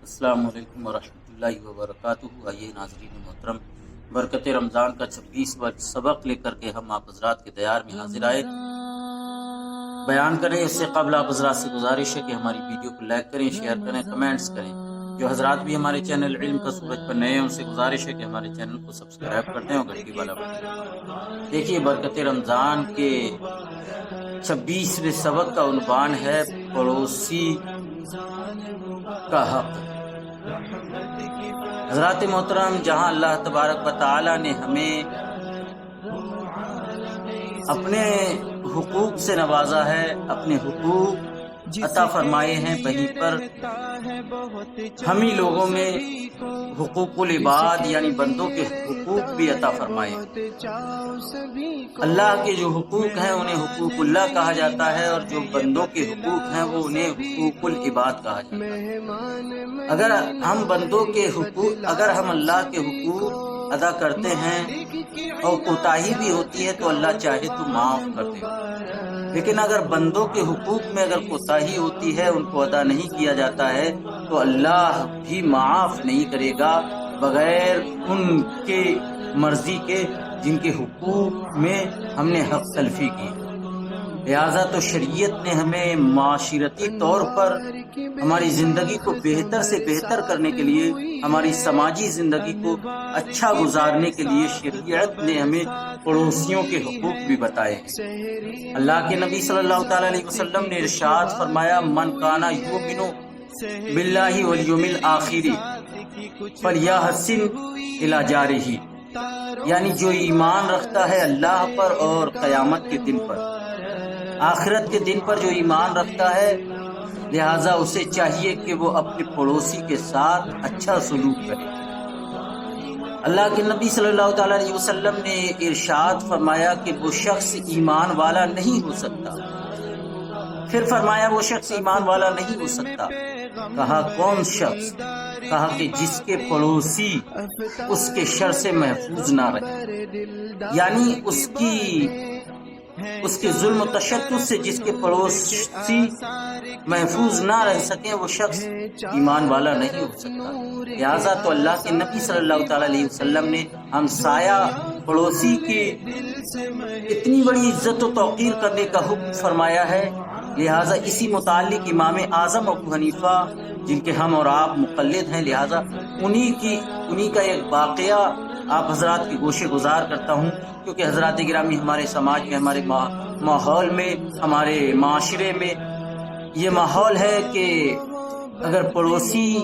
अस्सलाम वालेकुम वरहमतुल्लाहि वबरकातुहू। आइए नाज़रीन मोहतरम, बरकत रमज़ान का 26वां सबक लेकर के हम आप हज़रात के दयार में हाजिर आए बयान करें। इससे कबल आप हज़रात से गुजारिश है कि हमारी वीडियो को लाइक करें, शेयर करें, कमेंट्स करें। जो हज़रात भी हमारे चैनल इल्म का सूरज पर नए हैं उनसे गुजारिश है कि हमारे चैनल को सब्सक्राइब कर दें और घंटी वाला बटन। देखिए, बरकत रमज़ान के 26वें सबक का उन्वान है पड़ोसी का हक। हज़रात मोहतरम, जहाँ अल्लाह तबारक व तआला ने हमें अपने हुकूक से नवाजा है, अपने हुकूक अता फरमाए हैं, वहीं पर हम ही लोगों में हुकूकुल इबाद यानी बंदों के हुकूक भी अता फरमाए। अल्लाह के जो हुकूक हैं उन्हें हुकूकुल्लाह कहा जाता है और जो बंदों के हुकूक हैं वो उन्हें हुकूकुल इबाद कहा जाता है। अगर हम बंदों के हुकूक, अगर हम अल्लाह के हुकूक अदा करते हैं और कोताही भी होती है तो अल्लाह चाहे तो माफ कर दे, लेकिन अगर बंदों के हुकूक में अगर कोताही होती है, उनको अदा नहीं किया जाता है, तो अल्लाह भी माफ नहीं करेगा बगैर उनके मर्जी के जिनके हुकूक में हमने हक तलफी की। लिहाजा तो शरीयत ने हमें माशिरती तौर पर हमारी ज़िंदगी को बेहतर से बेहतर करने के लिए, हमारी समाजी ज़िंदगी को अच्छा गुजारने के लिए शरीयत ने हमें पड़ोसियों के हुकूक भी बताए हैं। अल्लाह के नबी सल्लल्लाहु ताला अलैहि वसल्लम ने इरशाद फरमाया, मन काना युमिनु बिल्लाहि वल यौमिल आखिरी फलयहसिन इला जारिही, यानी जो ईमान रखता है अल्लाह पर और क़यामत के दिन पर, आखिरत के दिन पर जो ईमान रखता है, लिहाजा उसे चाहिए कि वो अपने पड़ोसी के साथ अच्छा सलूक करे। अल्लाह के नबी सल्लल्लाहु ताला अलैहि वसल्लम ने इरशाद फरमाया कि वो शख्स ईमान वाला नहीं हो सकता। फिर फरमाया वो शख्स ईमान वाला नहीं हो सकता। कहा कौन शख्स? कहा कि जिसके पड़ोसी उसके शर से महफूज ना रहे, यानी उसके जुल्म तशद्दुद से जिसके पड़ोसी महफूज ना रह सके, वो शख्स ईमान वाला नहीं हो सकता। लिहाजा तो अल्लाह के नबी सल्लल्लाहु ताला अलैहि वसल्लम ने हमसाया पड़ोसी की इतनी बड़ी इज्जत और तौकीर करने का हुक्म फरमाया है। लिहाजा इसी मुतालिक इमाम आज़म अबू हनीफा, जिनके हम और आप मुक़ल्लिद हैं, लिहाजा उन्हीं का एक वाक़या आप हजरात की गोशे गुजार करता हूँ, क्योंकि हजरात गिरामी हमारे समाज में, हमारे माहौल में, हमारे माशरे में ये माहौल है कि अगर पड़ोसी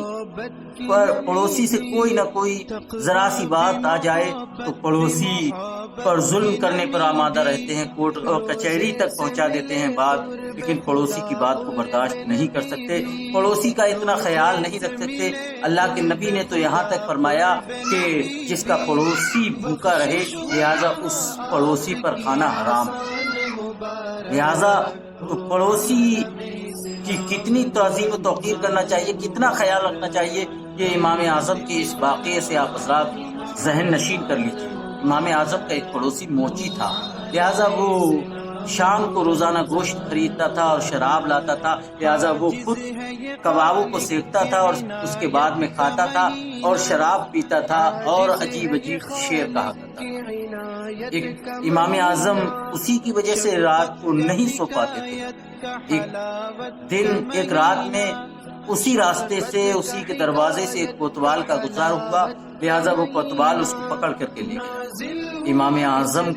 से कोई ना कोई जरा सी बात आ जाए तो पड़ोसी पर जुल्म करने पर आमादा रहते हैं, कोर्ट और कचहरी तक पहुंचा देते हैं बात, लेकिन पड़ोसी की बात को बर्दाश्त नहीं कर सकते, पड़ोसी का इतना ख्याल नहीं रख सकते। अल्लाह के नबी ने तो यहाँ तक फरमाया कि जिसका पड़ोसी भूखा रहे, लिहाजा उस पड़ोसी पर खाना हराम। लिहाजा तो पड़ोसी की कितनी ताज़ीम और तौक़ीर करना चाहिए, कितना ख्याल रखना चाहिए, ये इमाम आज़म के इस वाक़े से आप हज़रात ज़हन नशीन कर लीजिए। इमाम आज़म का एक पड़ोसी मोची था, लिहाजा वो शाम को रोज़ाना गोश्त खरीदता था और शराब लाता था। लिहाजा वो खुद कबाबों को सेकता था और उसके बाद में खाता था और शराब पीता था और अजीब अजीब शेर कहा करता था। एक इमाम आज़म उसी की वजह से रात को नहीं सो पाते थे। एक रात में उसी रास्ते से, उसी के दरवाजे से एक कोतवाल का गुजार हुआ, लिहाजा वो कोतवाल उसको पकड़ करके ले गया। इमाम आज़म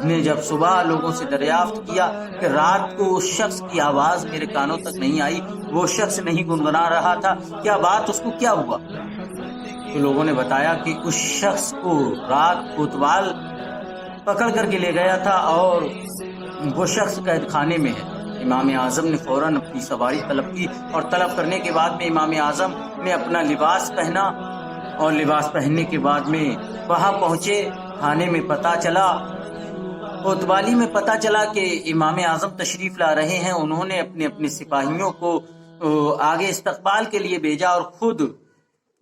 ने जब सुबह लोगों से दरियाफ्त किया कि रात को उस शख्स की आवाज़ मेरे कानों तक नहीं आई, वो शख्स नहीं गुनगुना रहा था, क्या बात, उसको क्या हुआ? तो लोगों ने बताया कि उस शख्स को रात कोतवाल पकड़ करके ले गया था और वो शख्स कैद खाने में है। इमाम आज़म ने फौरन अपनी सवारी तलब की और तलब करने के बाद में इमाम आज़म ने अपना लिबास पहना और लिबास पहनने के बाद में वहाँ पहुँचे। थाने में पता चला, कोतवाली में पता चला कि इमाम आज़म तशरीफ़ ला रहे हैं। उन्होंने अपने अपने सिपाहियों को आगे इस्तकबाल के लिए भेजा और खुद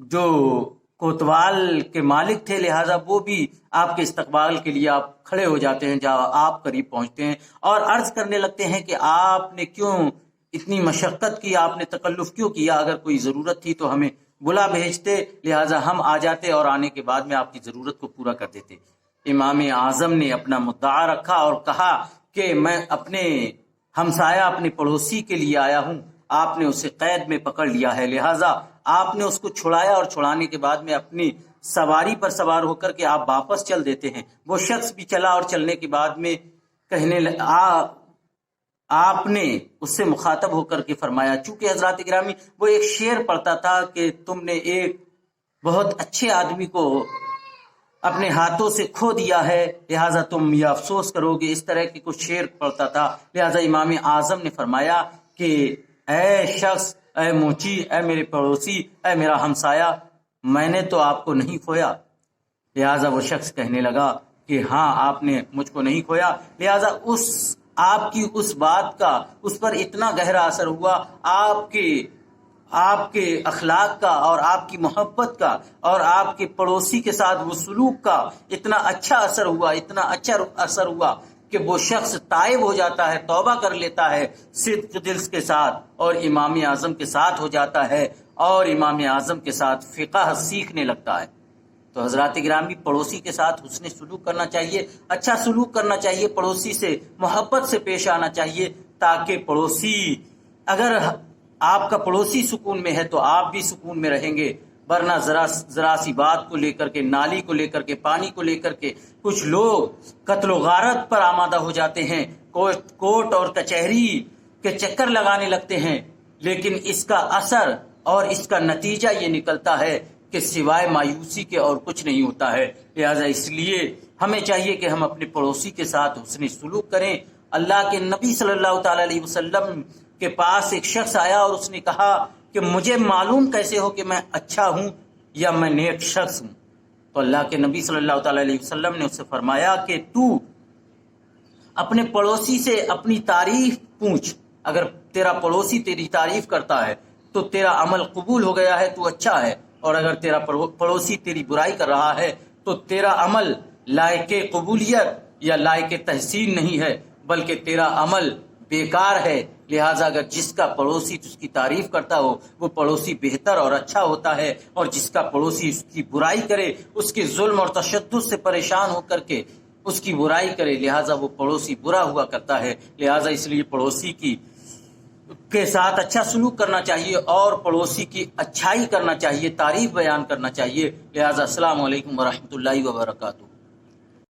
जो कोतवाल के मालिक थे, लिहाजा वो भी आपके इस्तकबाल के लिए आप खड़े हो जाते हैं, जब आप करीब पहुंचते हैं और अर्ज करने लगते हैं कि आपने क्यों इतनी मशक्क़त की, आपने तकल्लुफ़ क्यों किया, अगर कोई ज़रूरत थी तो हमें بلا بھیجتے، لہٰذا ہم آ جاتے اور آنے کے بعد میں آپ کی ضرورت کو پورا کر دیتے۔ امام اعظم نے اپنا مدعا رکھا اور کہا کہ میں اپنے ہمسایہ، اپنے پڑوسی کے لیے آیا ہوں، آپ نے اسے قید میں پکڑ لیا ہے، لہٰذا آپ نے اس کو چھڑایا اور چھڑانے کے بعد میں اپنی سواری پر سوار ہو کر کے آپ واپس چل دیتے ہیں۔ وہ شخص بھی چلا اور چلنے کے بعد میں آپ نے اس سے مخاطب ہو کر کے فرمایا، چونکہ حضرات گرامی وہ ایک شعر پڑھتا تھا کہ تم نے ایک بہت اچھے آدمی کو اپنے ہاتھوں سے کھو دیا ہے، لہٰذا تم یہ افسوس کرو گے، اس طرح کی کچھ شعر پڑھتا تھا۔ لہٰذا امام اعظم نے فرمایا کہ اے شخص، اے موچی، اے میرے پڑوسی، اے میرا ہمسایہ، میں نے تو آپ کو نہیں کھویا۔ لہٰذا وہ شخص کہنے لگا کہ ہاں آپ نے مجھ کو نہیں کھویا۔ لہٰذا آپ کی اس بات کا اس پر اتنا گہرا اثر ہوا، آپ کے اخلاق کا اور آپ کی محبت کا اور آپ کے پڑوسی کے ساتھ وہ سلوک کا اتنا اچھا اثر ہوا، اتنا اچھا اثر ہوا کہ وہ شخص تائب ہو جاتا ہے، توبہ کر لیتا ہے صدق دل کے ساتھ، اور امام اعظم کے ساتھ ہو جاتا ہے اور امام اعظم کے ساتھ فقہ سیکھنے لگتا ہے۔ تو حضرات گرامی، پڑوسی کے ساتھ حسن سلوک کرنا چاہیے، اچھا سلوک کرنا چاہیے، پڑوسی سے محبت سے پیش آنا چاہیے، تاکہ پڑوسی، اگر آپ کا پڑوسی سکون میں ہے تو آپ بھی سکون میں رہیں گے، ورنہ ذرا سی بات کو لے کر کے، نالی کو لے کر کے، پانی کو لے کر کے کچھ لوگ قتل و غارت پر آمادہ ہو جاتے ہیں، کورٹ اور کچہری کے چکر لگانے لگتے ہیں، لیکن اس کا اثر اور اس کا نتیجہ یہ نکلتا ہے کہ سوائے مایوسی کے اور کچھ نہیں ہوتا ہے۔ لہذا اس لیے ہمیں چاہیے کہ ہم اپنے پڑوسی کے ساتھ حسن سلوک کریں۔ اللہ کے نبی صلی اللہ تعالی علیہ وسلم کے پاس ایک شخص آیا اور اس نے کہا کہ مجھے معلوم کیسے ہو کہ میں اچھا ہوں یا میں نیک شخص ہوں؟ تو اللہ کے نبی صلی اللہ تعالی علیہ وسلم نے اس سے فرمایا کہ تو اپنے پڑوسی سے اپنی تعریف پوچھ، اگر تیرا پڑوسی تیری تعریف کرتا ہے تو تیرا عمل قبول ہو گیا ہے، تو اچھا ہے، اور اگر تیرا پڑوسی تیری برائی کر رہا ہے تو تیرا عمل لائق قبولیت یا لائق تحسین نہیں ہے، بلکہ تیرا عمل بیکار ہے۔ لہٰذا اگر جس کا پڑوسی اس کی تعریف کرتا ہو وہ پڑوسی بہتر اور اچھا ہوتا ہے، اور جس کا پڑوسی اس کی برائی کرے، اس کے ظلم اور تشدد سے پریشان ہو کر کے اس کی برائی کرے، لہٰذا وہ پڑوسی برا ہوا کرتا ہے۔ لہٰذا اس لیے پڑوسی کے ساتھ اچھا سلوک کرنا چاہیے اور پڑوسی کی اچھائی کرنا چاہیے، تعریف بیان کرنا چاہیے۔ لہٰذا السلام علیکم ورحمۃ اللہ وبرکاتہ۔